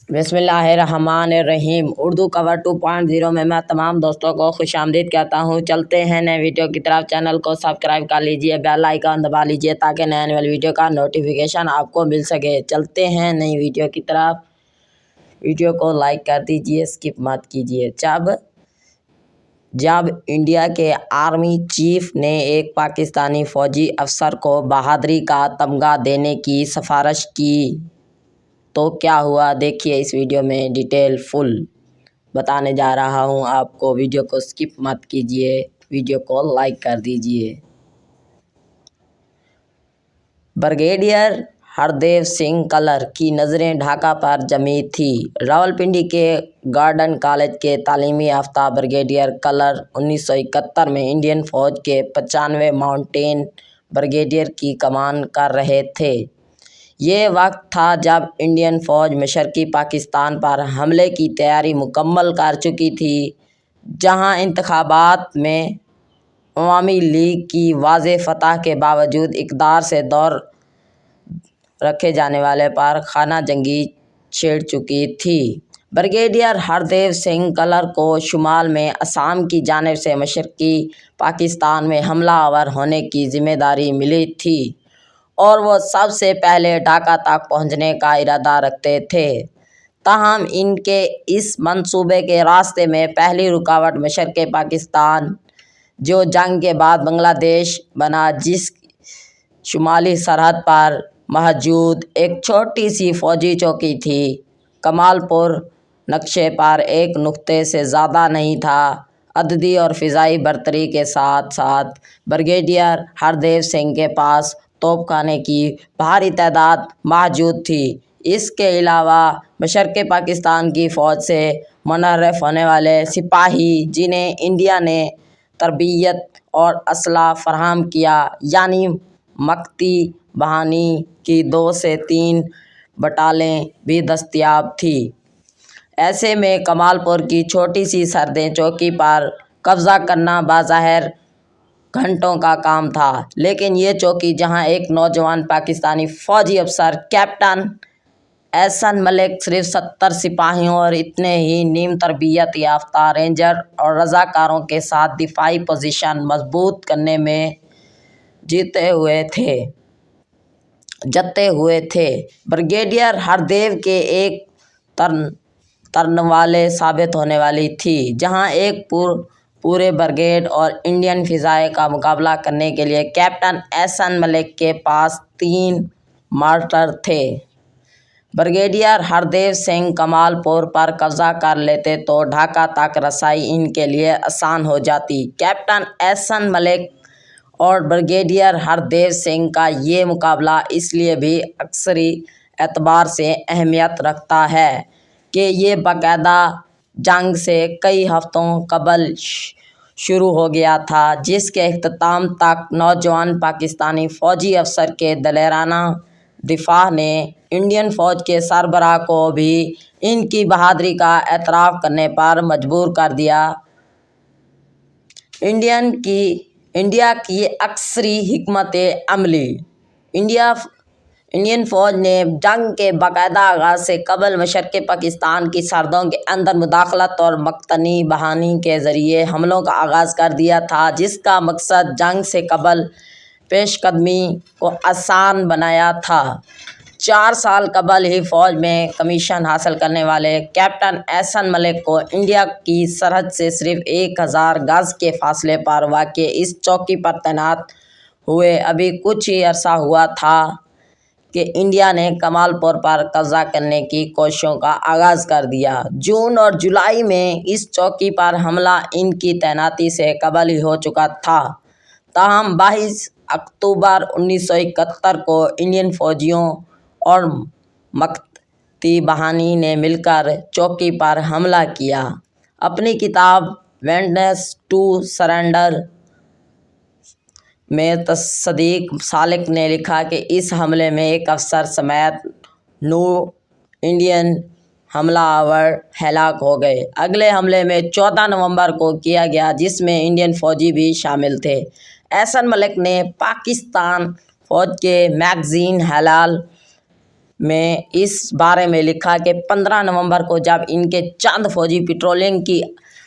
बिस्मिल्लाहिर्रहमानिर्रहीम। उर्दू कवर 2.0 में मैं तमाम दोस्तों को खुश आमदीद कहता हूँ। चलते हैं नए वीडियो की तरफ। चैनल को सब्सक्राइब कर लीजिए, बेल आइकन दबा लीजिए ताकि नए वाली वीडियो का नोटिफिकेशन आपको मिल सके। चलते हैं नई वीडियो की तरफ। वीडियो को लाइक कर दीजिए, स्किप मत कीजिए। जब इंडिया के आर्मी चीफ ने एक पाकिस्तानी फ़ौजी अफसर को बहादुरी का तमगा देने की सिफारिश की तो क्या हुआ, देखिए इस वीडियो में डिटेल फुल बताने जा रहा हूं आपको। वीडियो को स्किप मत कीजिए, वीडियो को लाइक कर दीजिए। ब्रिगेडियर हरदेव सिंह कलर की नज़रें ढाका पर जमी थी। रावलपिंडी के गार्डन कॉलेज के तालीमी याफ्ता ब्रिगेडियर कलर 1971 में इंडियन फ़ौज के 95 माउंटेन ब्रिगेडियर की कमान कर रहे थे। ये वक्त था जब इंडियन फ़ौज मशरक़ी पाकिस्तान पर हमले की तैयारी मुकम्मल कर चुकी थी, जहां इंतखाबात में अवामी लीग की वाज़ेह फ़तह के बावजूद इक़्तिदार से दूर रखे जाने वाले पर खाना जंगी छिड़ चुकी थी। ब्रिगेडियर हरदेव सिंह कलर को शुमाल में असम की जानिब से मशरक़ी पाकिस्तान में हमला आवर होने की ज़िम्मेदारी मिली थी और वो सबसे पहले ढाका तक पहुंचने का इरादा रखते थे। ताहम इनके इस मंसूबे के रास्ते में पहली रुकावट मशरक़ पाकिस्तान, जो जंग के बाद बांग्लादेश बना, जिस शुमाली सरहद पर मौजूद एक छोटी सी फ़ौजी चौकी थी। कमालपुर नक्शे पर एक नुक्ते से ज़्यादा नहीं था। अददी और फ़िज़ाई बरतरी के साथ साथ ब्रिगेडियर हरदेव सिंह के पास तोपखाने की भारी तादाद मौजूद थी। इसके अलावा मशरक़ पाकिस्तान की फ़ौज से मुनहरफ होने वाले सिपाही, जिन्हें इंडिया ने तरबियत और असलहा फराहम किया, यानी मक्ती बहानी की 2 से 3 बटालें भी दस्तयाब थी। ऐसे में कमालपुर की छोटी सी सरहदी चौकी पर कब्ज़ा करना बाज़ाहिर घंटों का काम था, लेकिन ये चौकी, जहां एक नौजवान पाकिस्तानी फ़ौजी अफसर कैप्टन एहसन मलिक सिर्फ 70 सिपाहियों और इतने ही नीम तरबियत याफ्ता रेंजर और रज़ाकारों के साथ दिफाई पोजीशन मजबूत करने में जते हुए थे, ब्रिगेडियर हरदेव के एक तरनवाले साबित होने वाली थी। जहां एक पूरे ब्रिगेड और इंडियन फ़िज़ाएं का मुकाबला करने के लिए कैप्टन एहसन मलिक के पास 3 मार्टर थे। ब्रिगेडियर हरदेव सिंह कमालपुर पर कब्ज़ा कर लेते तो ढाका तक रसाई इनके लिए आसान हो जाती। कैप्टन एहसन मलिक और ब्रिगेडियर हरदेव सिंह का ये मुकाबला इसलिए भी अक्सरी एतबार से अहमियत रखता है कि ये बाकायदा जंग से कई हफ्तों कबल शुरू हो गया था, जिसके इख्तिताम तक नौजवान पाकिस्तानी फ़ौजी अफसर के दलेराना दिफा ने इंडियन फ़ौज के सरबराह को भी इनकी बहादुरी का एतराफ़ करने पर मजबूर कर दिया। इंडिया की अक्सरी हिकमत अमली। इंडियन फ़ौज ने जंग के बाकायदा आगाज़ से कबल मशरक़ पाकिस्तान की सरहदों के अंदर मुदाखलत और मक्तनी बहानी के ज़रिए हमलों का आगाज़ कर दिया था, जिसका मकसद जंग से कबल पेशकदमी को आसान बनाया था। 4 साल कबल ही फ़ौज में कमीशन हासिल करने वाले कैप्टन एहसन मलिक को इंडिया की सरहद से सिर्फ 1000 गज़ के फासले पर वाक़ इस चौकी पर तैनात हुए अभी कुछ ही अरसा हुआ था कि इंडिया ने कमालपुर पर कब्ज़ा करने की कोशिशों का आगाज़ कर दिया। जून और जुलाई में इस चौकी पर हमला इनकी तैनाती से कबल ही हो चुका था। ताहम 22 अक्टूबर 1971 को इंडियन फ़ौजियों और मक्ती बहानी ने मिलकर चौकी पर हमला किया। अपनी किताब वेंडनेस टू सरेंडर में सदीक सालिक ने लिखा कि इस हमले में एक अफसर समेत 9 इंडियन हमला आवर हलाक हो गए। अगले हमले में 14 नवंबर को किया गया, जिसमें इंडियन फ़ौजी भी शामिल थे। एहसन मलिक ने पाकिस्तान फ़ौज के मैगज़ीन हलाल میں اس بارے میں لکھا کہ 15 نومبر کو جب ان کے چند فوجی پیٹرولنگ کی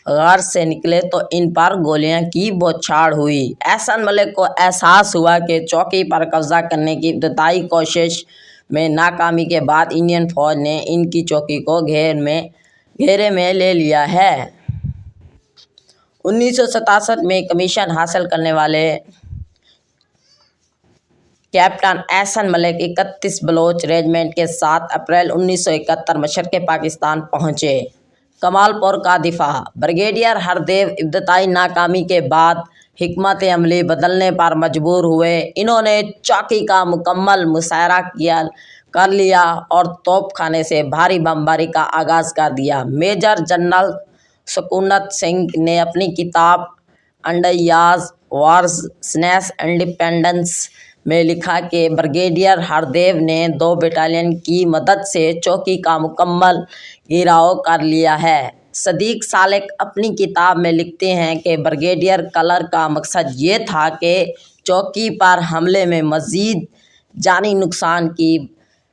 غرض سے نکلے تو ان پر گولیاں کی بوچھاڑ ہوئی۔ احسن ملک کو احساس ہوا کہ چوکی پر قبضہ کرنے کی ابتدائی کوشش میں ناکامی کے بعد انڈین فوج نے ان کی چوکی کو گھیرے میں لے لیا ہے۔ 1967 میں کمیشن حاصل کرنے والے کیپٹن احسن ملک 31 بلوچ ریجمنٹ کے ساتھ اپریل 1971 مشرق پاکستان پہنچے۔ کمال پور کا دفاع۔ بریگیڈیئر ہردیو ابتدائی ناکامی کے بعد حکمت عملی بدلنے پر مجبور ہوئے۔ انہوں نے چوکی کا مکمل محاصرہ کر لیا اور توپ خانے سے بھاری بمباری کا آغاز کر دیا۔ میجر جنرل سکھوندر سنگھ نے اپنی کتاب انڈیاز وارز سنس انڈیپینڈنس میں لکھا کہ بریگیڈیئر ہردیو نے 2 بٹالین کی مدد سے چوکی کا مکمل گھیراؤ کر لیا ہے۔ صدیق سالک اپنی کتاب میں لکھتے ہیں کہ بریگیڈیئر کلر کا مقصد یہ تھا کہ چوکی پر حملے میں مزید جانی نقصان کی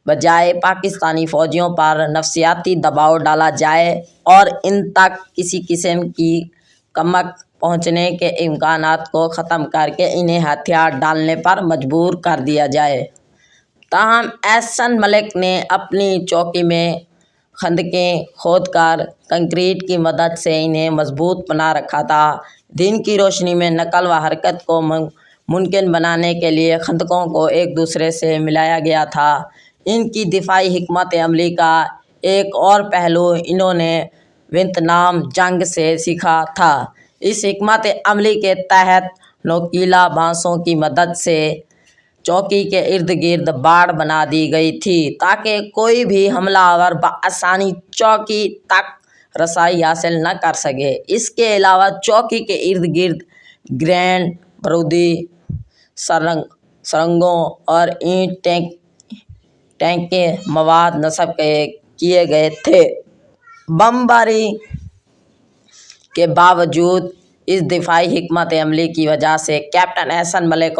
بجائے پاکستانی فوجیوں پر نفسیاتی دباؤ ڈالا جائے اور ان تک کسی قسم کی کمک پہنچنے کے امکانات کو ختم کر کے انہیں ہتھیار ڈالنے پر مجبور کر دیا جائے۔ تاہم احسن ملک نے اپنی چوکی میں خندقیں کھود کر کنکریٹ کی مدد سے انہیں مضبوط بنا رکھا تھا۔ دن کی روشنی میں نقل و حرکت کو ممکن بنانے کے لیے خندقوں کو ایک دوسرے سے ملایا گیا تھا۔ ان کی دفاعی حکمت عملی کا ایک اور پہلو انہوں نے ویتنام جنگ سے سیکھا تھا۔ اس حکمت عملی کے تحت نوکیلا بانسوں کی مدد سے چوکی کے ارد گرد باڑ بنا دی گئی تھی تاکہ کوئی بھی حملہ آور بآسانی چوکی تک رسائی حاصل نہ کر سکے۔ اس کے علاوہ چوکی کے ارد گرد گرینیڈ بارودی سرنگوں اور اینٹ ٹینک کے مواد نصب کیے گئے تھے۔ بمباری کے باوجود اس دفاعی حکمت عملی کی وجہ سے کیپٹن احسن ملک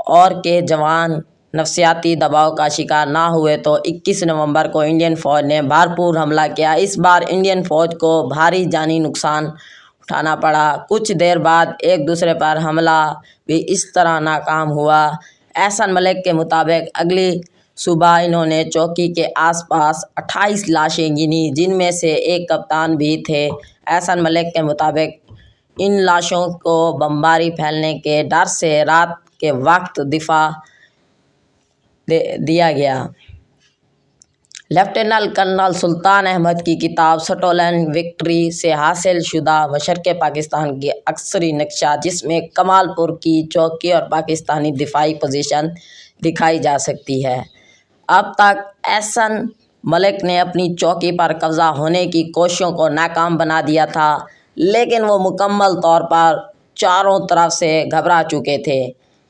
اور کے جوان نفسیاتی دباؤ کا شکار نہ ہوئے تو 21 نومبر کو انڈین فوج نے بھرپور حملہ کیا۔ اس بار انڈین فوج کو بھاری جانی نقصان اٹھانا پڑا۔ کچھ دیر بعد ایک دوسرے پر حملہ بھی اس طرح ناکام ہوا۔ احسن ملک کے مطابق اگلی صبح انہوں نے چوکی کے آس پاس 28 لاشیں گنیں جن میں سے ایک کپتان بھی تھے۔ احسن ملک کے مطابق ان لاشوں کو بمباری پھیلنے کے ڈر سے رات کے وقت دفا دیا گیا۔ لیفٹیننٹ کرنل سلطان احمد کی کتاب سٹولن وکٹری سے حاصل شدہ مشرق پاکستان کی عسکری نقشہ جس میں کمال پور کی چوکی اور پاکستانی دفاعی پوزیشن دکھائی جا سکتی ہے۔ اب تک احسن ملک نے اپنی چوکی پر قبضہ ہونے کی کوششوں کو ناکام بنا دیا تھا لیکن وہ مکمل طور پر چاروں طرف سے گھبرا چکے تھے۔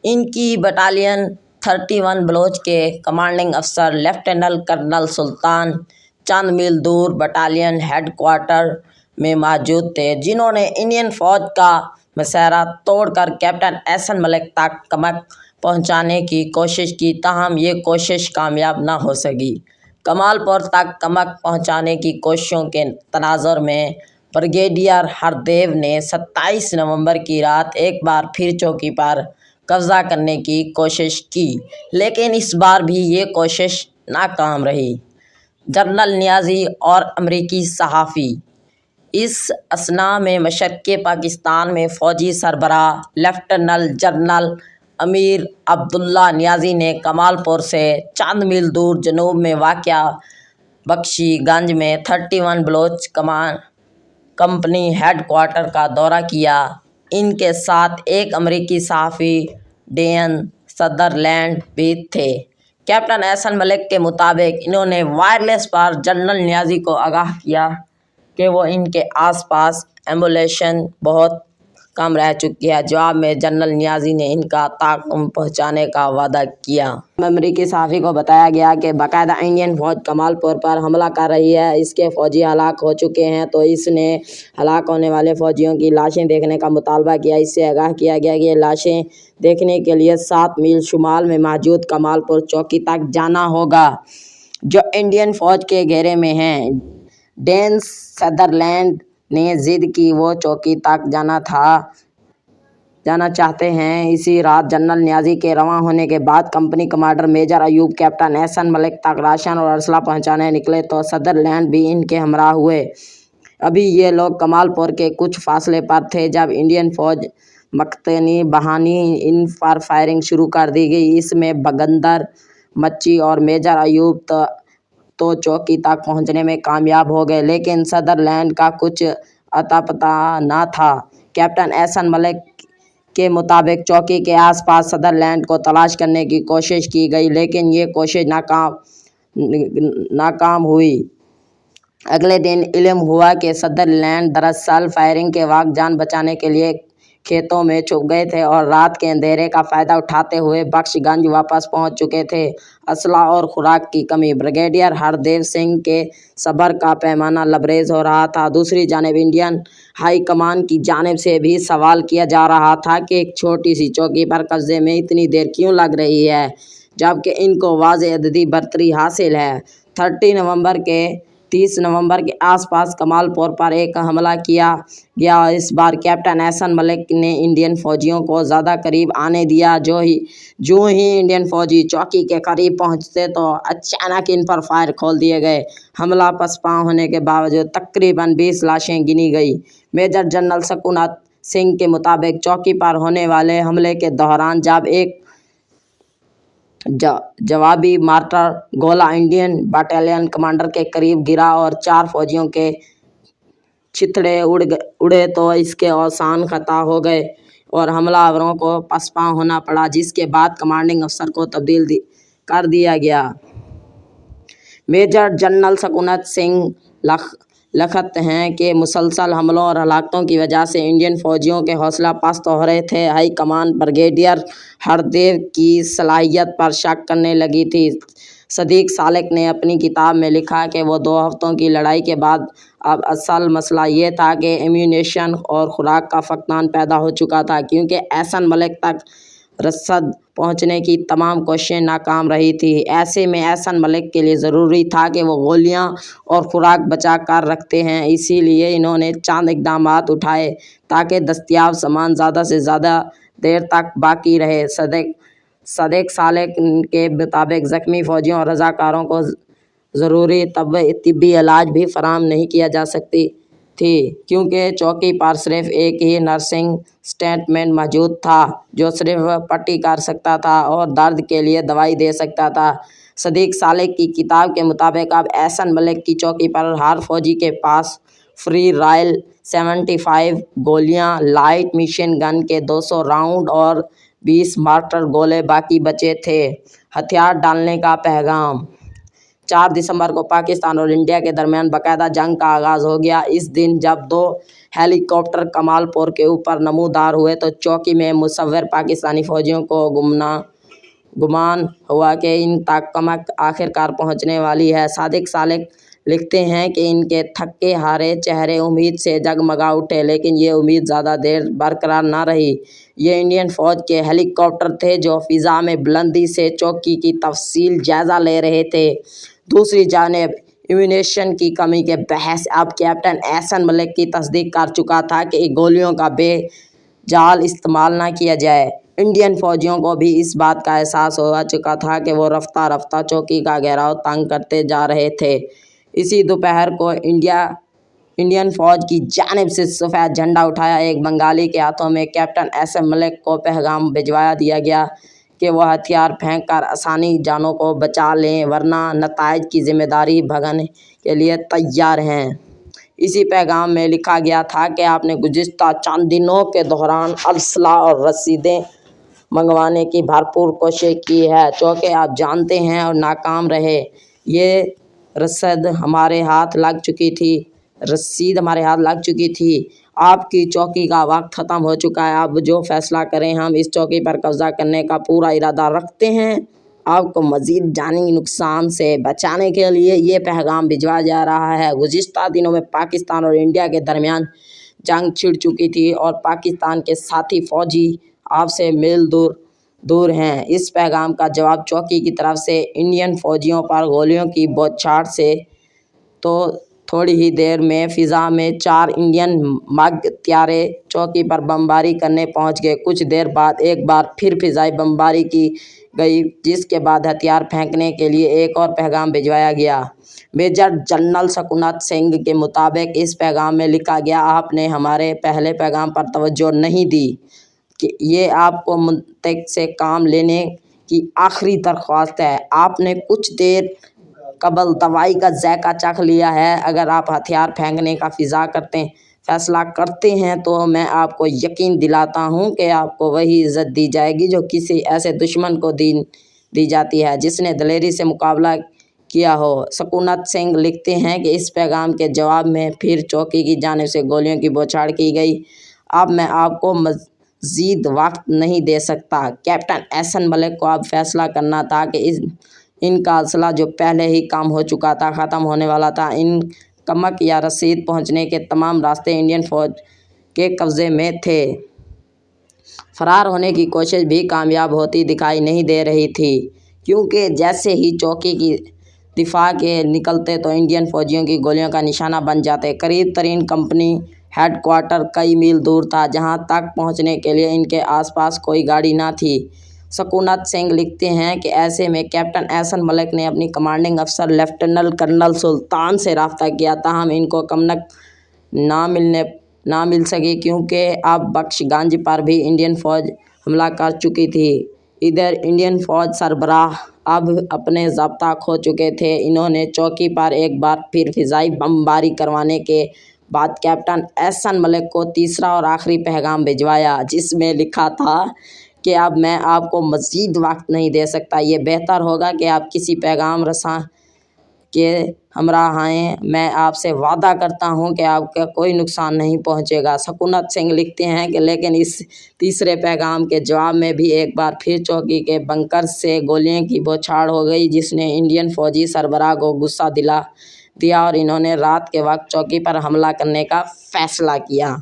ان کی بٹالین 31 بلوچ کے کمانڈنگ افسر لیفٹیننٹ کرنل سلطان چند میل دور بٹالین ہیڈ کوارٹر میں موجود تھے جنہوں نے انڈین فوج کا محاصرہ توڑ کر کیپٹن احسن ملک تک کمک پہنچانے کی کوشش کی تاہم یہ کوشش کامیاب نہ ہو سکی۔ کمال پور تک کمک پہنچانے کی کوششوں کے تناظر میں بریگیڈیئر ہردیو نے 27 نومبر کی رات ایک بار پھر چوکی پر قبضہ کرنے کی کوشش کی لیکن اس بار بھی یہ کوشش ناکام رہی۔ جنرل نیازی اور امریکی صحافی۔ اس اثناء میں مشرقی پاکستان میں فوجی سربراہ لیفٹیننٹ جنرل امیر عبداللہ نیازی نے کمال پور سے چند میل دور جنوب میں واقع بخشی گنج میں 31 بلوچ کمپنی ہیڈ کوارٹر کا دورہ کیا۔ ان کے ساتھ ایک امریکی صحافی ڈین سدرلینڈ بھی تھے۔ کیپٹن احسن ملک کے مطابق انہوں نے وائرلیس پر جنرل نیازی کو آگاہ کیا کہ وہ ان کے آس پاس ایمبولیشن بہت कम रह चुकी है। जवाब में जनरल नियाज़ी ने इनका ताक़ुम पहुँचाने का वादा किया। अमरीकी सहाफ़ी को बताया गया कि बाकायदा इंडियन फ़ौज कमालपुर पर हमला कर रही है, इसके फ़ौजी हलाक हो चुके हैं। तो इसने हलाक होने वाले फ़ौजियों की लाशें देखने का मुतालबा किया। इससे आगाह किया गया कि ये लाशें देखने के लिए 7 मील शुमाल में मौजूद कमालपुर चौकी तक जाना होगा, जो इंडियन फ़ौज के घेरे में है। डेन सदरलैंड ने जिद की वो चौकी तक जाना चाहते हैं। इसी रात जनरल नियाज़ी के रवां होने के बाद company commander major Ayub captain Ahsan Malik तक राशन और असला पहुंचाने निकले तो सदरलैंड भी इनके हमरा हुए। अभी ये लोग कमालपुर के कुछ फासले पर थे जब इंडियन फ़ौज मकतनी बहानी इन पर फायरिंग शुरू कर दी गई। इसमें बगंदर मच्छी और मेजर अयूब तो चौकी तक पहुंचने में कामयाब हो गए, लेकिन सदरलैंड का कुछ अता पता न था। कैप्टन एहसन मलिक के मुताबिक चौकी के आसपास सदरलैंड को तलाश करने की कोशिश की गई, लेकिन ये कोशिश नाकाम हुई। अगले दिन इल्म हुआ कि सदरलैंड दरअसल फायरिंग के वक्त जान बचाने के लिए खेतों में छुप गए थे और रात के अंधेरे का फ़ायदा उठाते हुए बख्शगंज वापस पहुंच चुके थे। असला और खुराक की कमी। ब्रिगेडियर हरदेव सिंह के सब्र का पैमाना लबरेज हो रहा था। दूसरी जानिब इंडियन हाई कमान की जानिब से भी सवाल किया जा रहा था कि एक छोटी सी चौकी पर कब्जे में इतनी देर क्यों लग रही है, जबकि इनको वाज़ेह अददी बरतरी हासिल है। 30 नवंबर के आसपास कमालपुर पर एक हमला किया गया। इस बार कैप्टन एहसन मलिक ने इंडियन फ़ौजियों को ज़्यादा करीब आने दिया। जो ही इंडियन फ़ौजी चौकी के करीब पहुंचते तो अचानक इन पर फायर खोल दिए गए। हमला पसपा होने के बावजूद तकरीबन 20 लाशें गिनी गई। मेजर जनरल सकूनत सिंह के मुताबिक चौकी पर होने वाले हमले के दौरान जब एक जवाबी मार्टर गोला इंडियन बटालियन कमांडर के करीब गिरा और 4 फौजियों के छितड़े उड़े तो इसके औसान खता हो गए और हमलावरों को पसपा होना पड़ा, जिसके बाद कमांडिंग अफसर को तब्दील कर दिया गया। मेजर जनरल सकूनत सिंह लिखते हैं कि मुसलसल हमलों और हलाकतों की वजह से इंडियन फ़ौजियों के हौसला पस्त हो रहे थे। हाई कमान ब्रिगेडियर हरदेव की सलाहियत पर शक करने लगी थी। सदीक सालिक ने अपनी किताब में लिखा कि वो 2 हफ्तों की लड़ाई के बाद अब असल मसला ये था कि एम्यूनेशन और खुराक का फकदान पैदा हो चुका था, क्योंकि एहसन मलिक तक रसद पहुंचने की तमाम कोशिशें नाकाम रही थी। ऐसे में एहसन मलिक के लिए ज़रूरी था कि वो गोलियां और खुराक बचा कर रखते हैं। इसीलिए इन्होंने चंद इक़दामात उठाए ताकि दस्तयाब सामान ज़्यादा से ज़्यादा देर तक बाकी रहे। सदीक सालिक के मुताबिक ज़ख्मी फ़ौजियों और रज़ाकारों को ज़रूरी तिब्बी इलाज भी फराहम नहीं किया जा सकती थी, क्योंकि चौकी पर सिर्फ एक ही नर्सिंग स्टेटमेंट मौजूद था जो सिर्फ पट्टी कर सकता था और दर्द के लिए दवाई दे सकता था। सदीक सालिक की किताब के मुताबिक अब एहसन मलिक की चौकी पर हर फौजी के पास फ्री रॉयल 75 गोलियां, लाइट मिशन गन के 200 राउंड और 20 मार्टर गोले बाकी बचे थे। हथियार डालने का पैगाम। 4 दिसंबर को पाकिस्तान और इंडिया के दरमियान बाकायदा जंग का आगाज़ हो गया। इस दिन जब 2 हेलीकॉप्टर कमालपुर के ऊपर नमूदार हुए तो चौकी में मुसव्विर पाकिस्तानी फ़ौजियों को गुमान हुआ कि इन तक कमक आखिरकार पहुंचने वाली है। सदीक सालिक लिखते हैं कि इनके थके हारे चेहरे उम्मीद से जगमगा उठे, लेकिन ये उम्मीद ज़्यादा देर बरकरार न रही। ये इंडियन फ़ौज के हेलीकॉप्टर थे जो फ़िज़ा में बुलंदी से चौकी की तफसील जायज़ा ले रहे थे। दूसरी जानिब एम्यूनेशन की कमी के बहस अब कैप्टन एहसन मलिक की तस्दीक कर चुका था कि गोलियों का बेजाल इस्तेमाल न किया जाए। इंडियन फ़ौजियों को भी इस बात का एहसास हो चुका था कि वो रफ्ता रफ्ता चौकी का घेराव तंग करते जा रहे थे। इसी दोपहर को इंडियन फ़ौज की जानिब से सफ़ेद झंडा उठाया एक बंगाली के हाथों में कैप्टन एहसन मलिक को पैगाम भिजवा दिया गया कि वह हथियार फेंक कर आसानी जानों को बचा लें, वरना नताइज की जिम्मेदारी भगने के लिए तैयार हैं। इसी पैगाम में लिखा गया था कि आपने गुज़िश्ता चंद दिनों के दौरान असला और रसीदें मंगवाने की भरपूर कोशिश की है, चौके आप जानते हैं, और नाकाम रहे। ये रसीद हमारे हाथ लग चुकी थी آپ کی چوکی کا وقت ختم ہو چکا ہے، اب جو فیصلہ کریں ہم اس چوکی پر قبضہ کرنے کا پورا ارادہ رکھتے ہیں۔ آپ کو مزید جانی نقصان سے بچانے کے لیے یہ پیغام بھجوایا جا رہا ہے۔ گزشتہ دنوں میں پاکستان اور انڈیا کے درمیان جنگ چھڑ چکی تھی اور پاکستان کے ساتھی فوجی آپ سے میل دور ہیں۔ اس پیغام کا جواب چوکی کی طرف سے انڈین فوجیوں پر گولیوں کی بوچھاڑ سے تو تھوڑی ہی دیر میں فضا میں 4 انڈین MiG طیارے چوکی پر بمباری کرنے پہنچ گئے۔ کچھ دیر بعد ایک بار پھر فضائی بمباری کی گئی، جس کے بعد ہتھیار پھینکنے کے لیے ایک اور پیغام بھجوایا گیا۔ میجر جنرل سکھونت سنگھ کے مطابق اس پیغام میں لکھا گیا، آپ نے ہمارے پہلے پیغام پر توجہ نہیں دی کہ یہ آپ کو منطق سے کام لینے کی آخری درخواست ہے۔ آپ نے کچھ دیر قبل دوائی کا ذائقہ چکھ لیا ہے۔ اگر آپ ہتھیار پھینکنے کا فیصلہ کرتے ہیں تو میں آپ کو یقین دلاتا ہوں کہ آپ کو وہی عزت دی جائے گی جو کسی ایسے دشمن کو دی جاتی ہے جس نے دلیری سے مقابلہ کیا ہو۔ سکھونت سنگھ لکھتے ہیں کہ اس پیغام کے جواب میں پھر چوکی کی جانب سے گولیوں کی بوچھاڑ کی گئی۔ اب میں آپ کو مزید وقت نہیں دے سکتا۔ کیپٹن احسن ملک کو اب فیصلہ کرنا تھا کہ ان کا اسلحہ جو پہلے ہی کم ہو چکا تھا، ختم ہونے والا تھا۔ ان کمک یا رسید پہنچنے کے تمام راستے انڈین فوج کے قبضے میں تھے۔ فرار ہونے کی کوشش بھی کامیاب ہوتی دکھائی نہیں دے رہی تھی، کیونکہ جیسے ہی چوکی کی دفاع کے نکلتے تو انڈین فوجیوں کی گولیوں کا نشانہ بن جاتے۔ قریب ترین کمپنی ہیڈ کوارٹر کئی میل دور تھا، جہاں تک پہنچنے کے لیے ان کے آس پاس کوئی گاڑی نہ تھی۔ سکھونت سنگھ لکھتے ہیں کہ ایسے میں کیپٹن احسن ملک نے اپنی کمانڈنگ افسر لیفٹیننٹ کرنل سلطان سے رابطہ کیا، تاہم ان کو کمک نہ مل سکی کیونکہ اب بخش گنج پر بھی انڈین فوج حملہ کر چکی تھی۔ ادھر انڈین فوج سربراہ اب اپنے ضابطہ کھو چکے تھے۔ انہوں نے چوکی پر ایک بار پھر فضائی بمباری کروانے کے بعد کیپٹن احسن ملک کو تیسرا اور آخری پیغام بھجوایا، جس میں لکھا تھا کہ اب میں آپ کو مزید وقت نہیں دے سکتا۔ یہ بہتر ہوگا کہ آپ کسی پیغام رساں کے ہمراہ آئیں۔ میں آپ سے وعدہ کرتا ہوں کہ آپ کا کوئی نقصان نہیں پہنچے گا۔ سکھونت سنگھ لکھتے ہیں کہ لیکن اس تیسرے پیغام کے جواب میں بھی ایک بار پھر چوکی کے بنکر سے گولیوں کی بوچھاڑ ہو گئی، جس نے انڈین فوجی سربراہ کو غصہ دلا دیا اور انہوں نے رات کے وقت چوکی پر حملہ کرنے کا فیصلہ کیا۔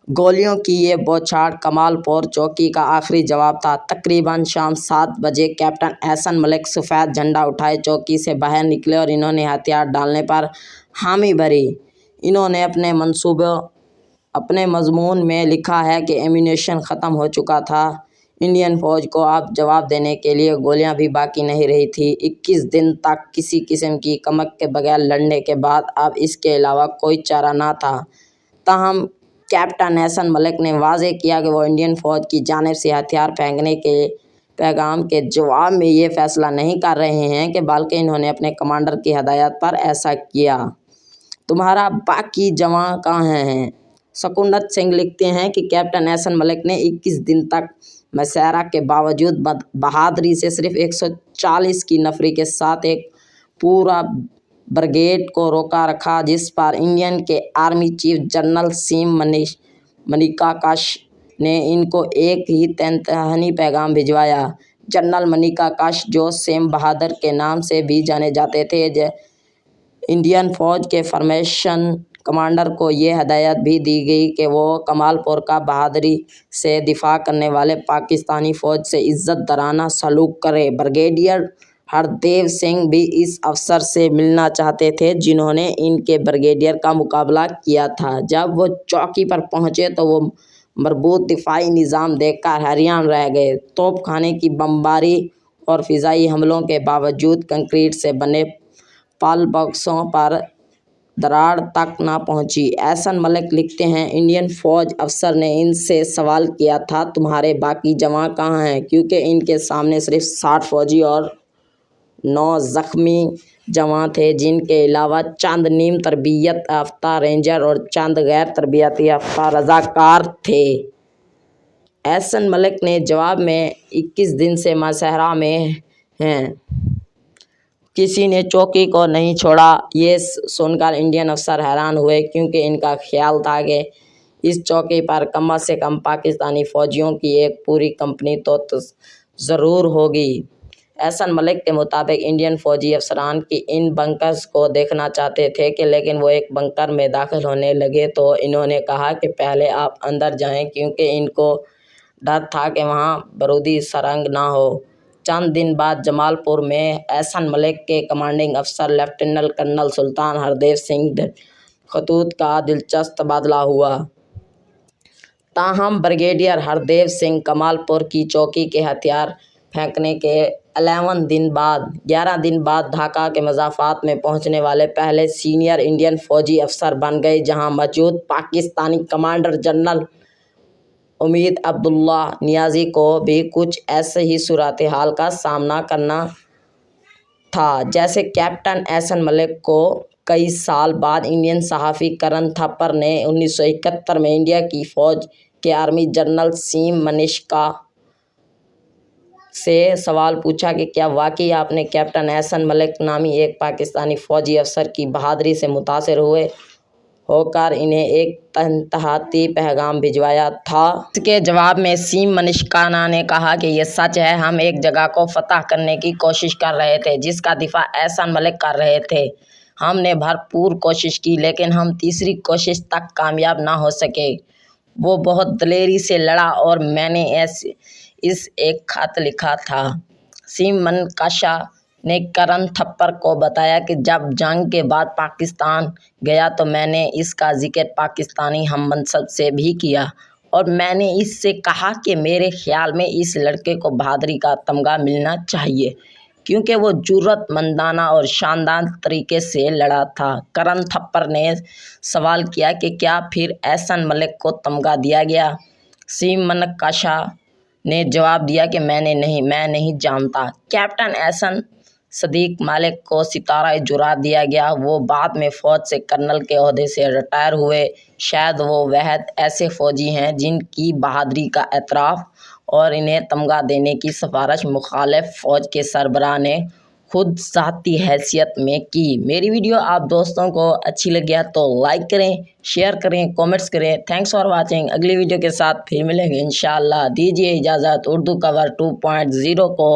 گولیوں کی یہ بوچھاڑ کمال پور چوکی کا آخری جواب تھا۔ تقریباً شام 7 بجے کیپٹن احسن ملک سفید جھنڈا اٹھائے چوکی سے باہر نکلے اور انہوں نے ہتھیار ڈالنے پر حامی بھری۔ انہوں نے اپنے مضمون میں لکھا ہے کہ ایمونیشن ختم ہو چکا تھا۔ انڈین فوج کو اب جواب دینے کے لیے گولیاں بھی باقی نہیں رہی تھیں۔ 21 دن تک کسی قسم کی کمک کے بغیر لڑنے کے بعد اب اس کے علاوہ کوئی چارہ نہ تھا۔ تاہم کیپٹن احسن ملک نے واضح کیا کہ وہ انڈین فوج کی جانب سے ہتھیار پھینکنے کے پیغام کے جواب میں یہ فیصلہ نہیں کر رہے ہیں کہ بلکہ انہوں نے اپنے کمانڈر کی ہدایت پر ایسا کیا۔ تمہارا باقی جواں کہاں ہیں؟ سکھونت سنگھ لکھتے ہیں کہ کیپٹن احسن ملک نے 21 دن تک محاصرہ کے باوجود بہادری سے صرف 140 کی نفری کے ساتھ ایک پورا بریگیڈ کو روکا رکھا، جس پر انڈین کے آرمی چیف جنرل سیم منیکاکش نے ان کو ایک ہی طینتانی پیغام بھجوایا۔ جنرل منیکاکش، جو سیم بہادر کے نام سے بھی جانے جاتے تھے، انڈین فوج کے فارمیشن کمانڈر کو یہ ہدایت بھی دی گئی کہ وہ کمال پور کا بہادری سے دفاع کرنے والے پاکستانی فوج سے عزت دارانہ سلوک کرے۔ بریگیڈیئر ہردیو سنگھ بھی اس افسر سے ملنا چاہتے تھے جنہوں نے ان کے بریگیڈیئر کا مقابلہ کیا تھا۔ جب وہ چوکی پر پہنچے تو وہ مربوط دفاعی نظام دیکھ کر حیران رہ گئے۔ توپ خانے کی بمباری اور فضائی حملوں کے باوجود کنکریٹ سے بنے پل باکسوں پر دراڑ تک نہ پہنچی۔ احسن ملک لکھتے ہیں، انڈین فوج افسر نے ان سے سوال کیا تھا، تمہارے باقی جواں کہاں ہیں؟ کیونکہ ان کے سامنے صرف 60 فوجی اور 9 زخمی جواں تھے، جن کے علاوہ چند نیم تربیت یافتہ رینجر اور چند غیر تربیت یافتہ رضاکار تھے۔ احسن ملک نے جواب میں 21 دن سے محاصرہ میں ہیں۔ किसी ने चौकी को नहीं छोड़ा। ये सुनकर इंडियन अफसर हैरान हुए, क्योंकि इनका ख्याल था कि इस चौकी पर कम से कम पाकिस्तानी फौजियों की एक पूरी कंपनी तो ज़रूर होगी। एहसन मलिक के मुताबिक इंडियन फौजी अफसरान की इन बंकर्स को देखना चाहते थे कि लेकिन वो एक बंकर में दाखिल होने लगे तो इन्होंने कहा कि पहले आप अंदर जाएं, क्योंकि इनको डर था कि वहाँ बारूदी सुरंग ना हो। चंद दिन बाद जमालपुर में एहसन मलिक के कमांडिंग अफसर लेफ्टिनेंट कर्नल सुल्तान हरदेव सिंह खतूत का दिलचस्प तबादला हुआ। ताहम ब्रिगेडियर हरदेव सिंह कमालपुर की चौकी के हथियार फेंकने के 11 दिन बाद ढाका के मज़ाफ़ात में पहुंचने वाले पहले सीनियर इंडियन फ़ौजी अफसर बन गए, जहां मौजूद पाकिस्तानी कमांडर जनरल उमीद अब्दुल्ला नियाज़ी को भी कुछ ऐसे ही सूरत हाल का सामना करना था जैसे कैप्टन एहसन मलिक को। कई साल बाद इंडियन सहाफ़ी करण थप्पर ने 1971 में इंडिया की फ़ौज के आर्मी जनरल सीम मनिष्का से सवाल पूछा कि क्या वाकई आपने कैप्टन एहसन मलिक नामी एक पाकिस्तानी फ़ौजी अफसर की बहादुरी से मुतासिर होकर इन्हें एक तहती पैगाम भिजवाया था। इसके जवाब में सीम मनिष्काना ने कहा कि यह सच है, हम एक जगह को फतह करने की कोशिश कर रहे थे जिसका दिफा एहसन मलिक कर रहे थे। हमने भरपूर कोशिश की, लेकिन हम तीसरी कोशिश तक कामयाब ना हो सके। वो बहुत दलेरी से लड़ा और मैंने इस एक खत लिखा था। सीम मनकाशा ने करण थप्पर को बताया कि जब जंग के बाद पाकिस्तान गया तो मैंने इसका जिक्र पाकिस्तानी हम मनसब से भी किया और मैंने इससे कहा कि मेरे ख्याल में इस लड़के को बहादुरी का तमगा मिलना चाहिए, क्योंकि वो जुर्रतमंदाना और शानदार तरीके से लड़ा था। करण थप्पर ने सवाल किया कि क्या फिर एहसन मलिक को तमगा दिया गया? सीम मनकाशा ने जवाब दिया कि मैं नहीं जानता। कैप्टन एहसन सदीक मलिक को सितारा जुरा दिया गया। वो बाद में फ़ौज से कर्नल के ओहदे से रिटायर हुए। शायद वो वहद ऐसे फ़ौजी हैं जिनकी बहादुरी का एतराफ़ और इन्हें तमगा देने की सिफारिश मुखालिफ फ़ौज के सरबराह ने खुद ज़ाती हैसियत में की। मेरी वीडियो आप दोस्तों को अच्छी लगी तो लाइक करें, शेयर करें, कमेंट्स करें। Thanks for watching. अगली वीडियो के साथ फिर मिलेंगे इंशाअल्लाह। दीजिए इजाज़त उर्दू कवर 2.0 को।